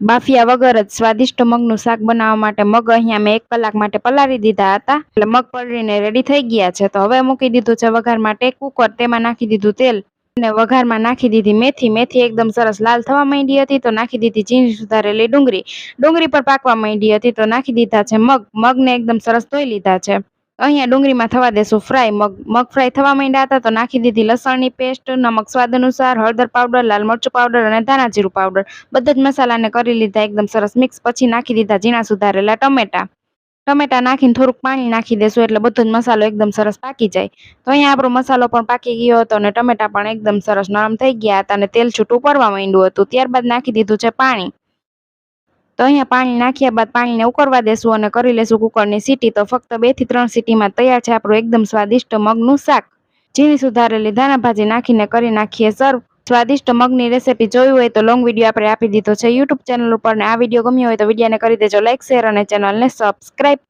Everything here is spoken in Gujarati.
બાફિયા વગર જ સ્વાદિષ્ટ મગનું શાક બનાવવા માટે મગ અહીંયા મેં 1 કલાક માટે પલાળી દીધા હતા, એટલે મગ પલળીને રેડી થઈ ગયા છે. તો હવે મૂકી દીધું છે વઘાર માટે કુકર, તેમાં નાખી દીધું તેલ અને વઘારમાં નાખી દીધી મેથી. મેથી એકદમ સરસ લાલ થવા માંડી હતી તો નાખી દીધી ઝીણી સુધારેલી ડુંગળી. ડુંગળી પર પાકવા માંડી હતી તો નાખી દીધા છે મગ. મગને એકદમ સરસ ધોઈ લીધા છે. અહીંયા ડુંગળીમાં થવા દેશું ફ્રાય. મગ ફ્રાય થવા માંડ્યા હતા તો નાખી દીધી લસણની પેસ્ટ, નમક સ્વાદ અનુસાર, હળદર પાવડર, લાલ મરચું પાવડર અને ધાણા જીરું પાવડર. બધા જ મસાલાને કરી લીધા એકદમ સરસ મિક્સ. પછી નાખી દીધા ઝીણા સુધારેલા ટમેટા. ટમેટા નાખીને થોડુંક પાણી નાખી દેશું એટલે બધો જ મસાલો એકદમ સરસ પાકી જાય. તો અહીંયા આપણો મસાલો પણ પાકી ગયો હતો અને ટમેટા પણ એકદમ સરસ નરમ થઈ ગયા હતા અને તેલ છૂટું પડવા માંડ્યું હતું. ત્યારબાદ નાખી દીધું છે પાણી. તો અહીંયા પાણી નાખ્યા બાદ પાણીને ઉકળવા દેશું અને કરી લેશું કુકરની સીટી. તો ફક્ત 2 થી 3 સીટીમાં તૈયાર છે આપણું એકદમ સ્વાદિષ્ટ મગનું શાક. ઝીણી સુધારેલી ધાણા ભાજી નાખીને કરી નાખીએ સર્વ. સ્વાદિષ્ટ મગની રેસીપી જોઈ હોય તો લોંગ વિડીયો આપણે આપી દીધો છે YouTube ચેનલ ઉપર, ને આ વિડીયો ગમ્યો હોય તો વિડીયોને કરી દેજો લાઈક, શેર અને ચેનલને સબસ્ક્રાઈબ.